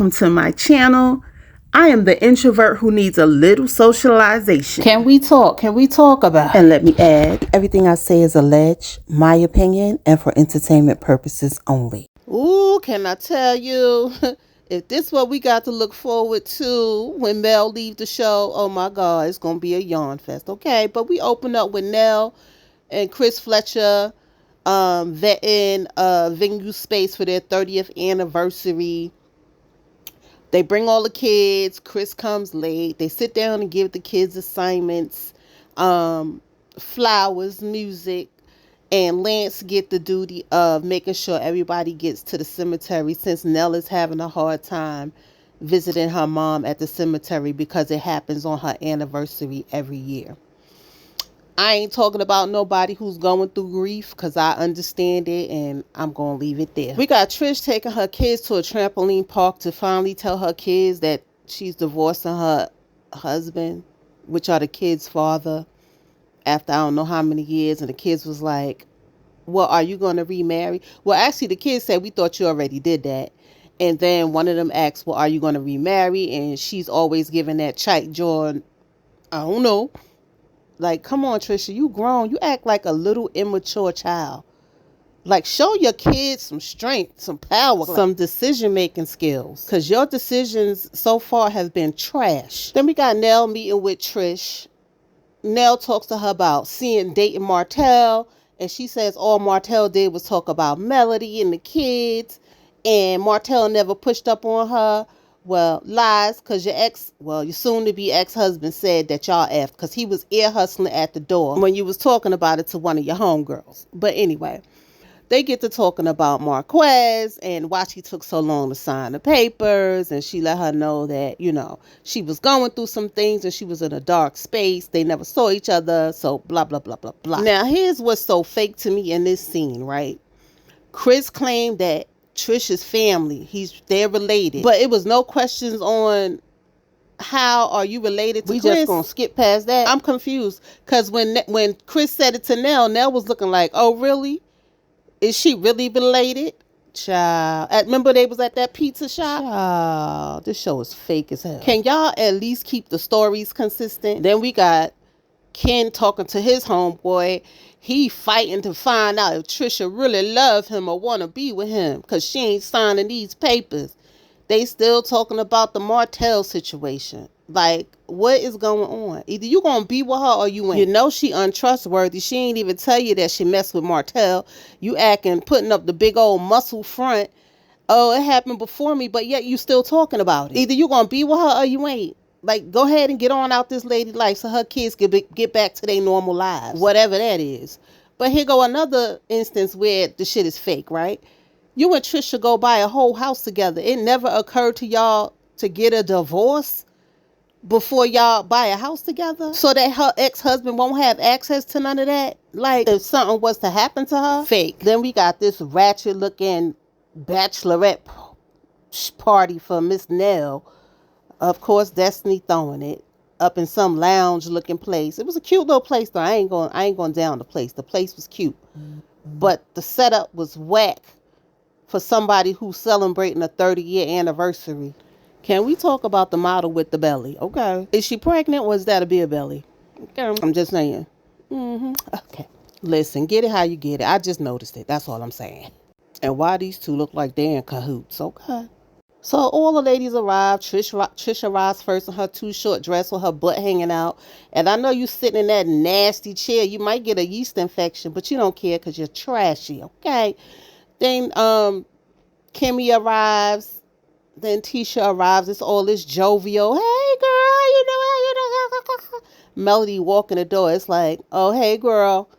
welcome to my channel. I am the introvert who needs a little socialization. Can we talk? Can we talk about it? And let me add, everything I say is alleged, my opinion, and for entertainment purposes only. Ooh, can I tell you, if this what we got to look forward to when Mel leave the show, oh my God, it's going to be a yawn fest, okay? But we open up with Nell and Chris Fletcher vetting venue space for their 30th anniversary. They bring all the kids. Chris comes late. They sit down and give the kids assignments, flowers, music, and Lance get the duty of making sure everybody gets to the cemetery since Nell is having a hard time visiting her mom at the cemetery because it happens on her anniversary every year. I ain't talking about nobody who's going through grief because I understand it and I'm going to leave it there. We got Trish taking her kids to a trampoline park to finally tell her kids that she's divorcing her husband, which are the kids' father, after I don't know how many years. And the kids was like, well, are you going to remarry? Well, actually, the kids said, we thought you already did that. And then one of them asked, well, are you going to remarry? And she's always giving that chike jaw, I don't know. Like, come on, Trisha, you grown. You act like a little immature child. Like, show your kids some strength, some power, some decision-making skills. Because your decisions so far have been trash. Then we got Nell meeting with Trish. Nell talks to her about dating Martell. And she says all Martell did was talk about Melody and the kids. And Martell never pushed up on her. Well, lies, because your soon-to-be ex-husband said that y'all effed because he was ear hustling at the door when you was talking about it to one of your homegirls. But anyway, they get to talking about Marquez and why she took so long to sign the papers. And she let her know that, she was going through some things and she was in a dark space. They never saw each other. So blah, blah, blah, blah, blah. Now, here's what's so fake to me in this scene, right? Chris claimed that Trisha's family, they're related, but it was no questions on how are you related to Chris. We just gonna skip past that. I'm confused because when Chris said it to Nell was looking like, oh really? Is she really related? Child, remember they was at that pizza shop? Child, this show is fake as hell. Can y'all at least keep the stories consistent? Then we got Ken talking to his homeboy. He fighting to find out if Trisha really love him or want to be with him because she ain't signing these papers. They still talking about the Martell situation. Like, what is going on? Either you going to be with her or you ain't. You know she untrustworthy. She ain't even tell you that she messed with Martell. You acting, putting up the big old muscle front. Oh, it happened before me, but yet you still talking about it. Either you going to be with her or you ain't. Like, go ahead and get on out this lady life so her kids can get back to their normal lives. Whatever that is. But here go another instance where the shit is fake, right? You and Trisha go buy a whole house together. It never occurred to y'all to get a divorce before y'all buy a house together so that her ex-husband won't have access to none of that. Like, if something was to happen to her, fake. Then we got this ratchet-looking bachelorette party for Miss Nell. Of course, Destiny throwing it up in some lounge-looking place. It was a cute little place, though. I ain't going down the place. The place was cute, but the setup was whack for somebody who's celebrating a 30-year anniversary. Can we talk about the model with the belly? Okay, is she pregnant or is that a beer belly? Okay, I'm just saying. Okay, listen, get it how you get it. I just noticed it. That's all I'm saying. And why these two look like they're in cahoots? Okay. So all the ladies arrive. Trish arrives first in her too short dress with her butt hanging out. And I know you sitting in that nasty chair. You might get a yeast infection, but you don't care because you're trashy, okay? Then Kimmy arrives. Then Tisha arrives. It's all this jovial. Hey, girl, how you doing? Melody walking the door. It's like, oh, hey, girl.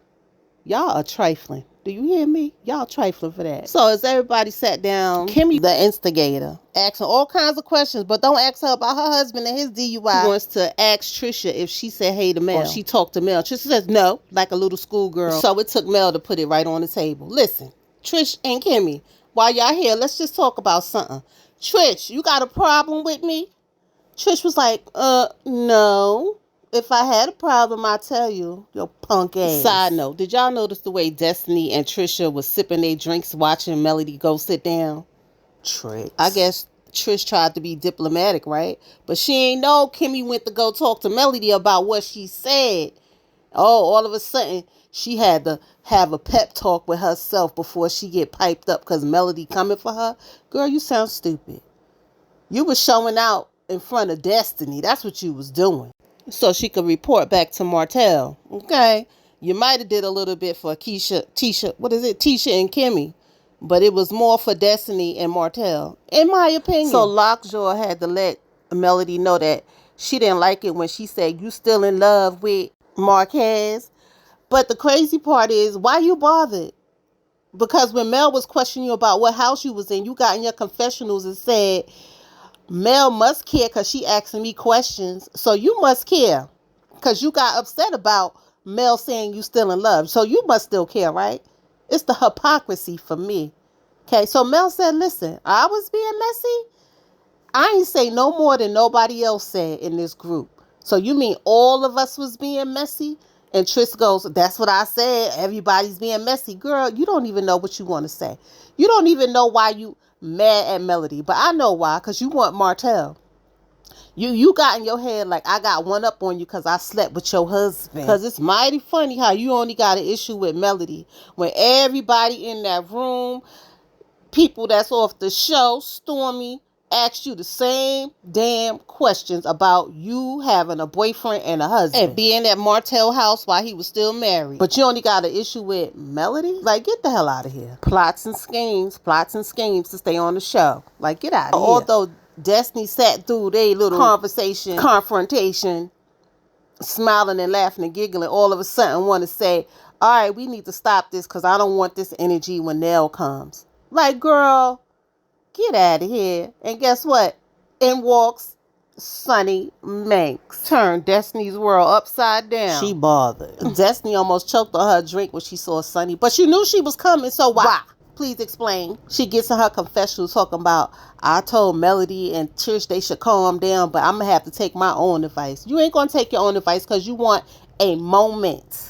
Y'all are trifling. Do you hear me? Y'all trifling for that. So as everybody sat down, Kimmy, the instigator, asking all kinds of questions, but don't ask her about her husband and his DUI. She wants to ask Trisha if she said hey to Mel. Or she talked to Mel. Trisha says no, like a little schoolgirl. So it took Mel to put it right on the table. Listen, Trish and Kimmy, while y'all here, let's just talk about something. Trish, you got a problem with me? Trish was like, no. If I had a problem, I'd tell you, your punk ass. Side note, did y'all notice the way Destiny and Trisha was sipping their drinks watching Melody go sit down? Tricks. I guess Trish tried to be diplomatic, right? But she ain't know Kimmy went to go talk to Melody about what she said. Oh, all of a sudden, she had to have a pep talk with herself before she get piped up because Melody coming for her. Girl, you sound stupid. You was showing out in front of Destiny. That's what you was doing. So she could report back to Martell. Okay. You might have did a little bit for Tisha and Kimmy. But it was more for Destiny and Martell, in my opinion. So Lockjaw had to let Melody know that she didn't like it when she said, you still in love with Marquez. But the crazy part is, why you bothered? Because when Mel was questioning you about what house you was in, you got in your confessionals and said, Mel must care because she asking me questions. So you must care because you got upset about Mel saying you still in love. So you must still care, right? It's the hypocrisy for me. Okay, so Mel said, listen, I was being messy. I ain't say no more than nobody else said in this group. So you mean all of us was being messy? And Trish goes, that's what I said. Everybody's being messy. Girl, you don't even know what you want to say. You don't even know why you mad at Melody. But I know why, because you want Martell. You got in your head like I got one up on you because I slept with your husband. Because it's mighty funny how you only got an issue with Melody when everybody in that room, people that's off the show, Stormy, asked you the same damn questions about you having a boyfriend and a husband and being at Martell house while he was still married. But you only got an issue with Melody? Like, get the hell out of here. Plots and schemes to stay on the show. Like, get out of here. Although Destiny sat through their little confrontation, smiling and laughing and giggling, all of a sudden want to say, all right, we need to stop this because I don't want this energy when Nell comes. Like, girl, get out of here. And guess what? In walks Sunny Manx. Turned Destiny's world upside down. She bothered. Destiny almost choked on her drink when she saw Sunny. But she knew she was coming, so why? Please explain. She gets in her confessional talking about, I told Melody and Trish they should calm down, but I'm going to have to take my own advice. You ain't going to take your own advice because you want a moment.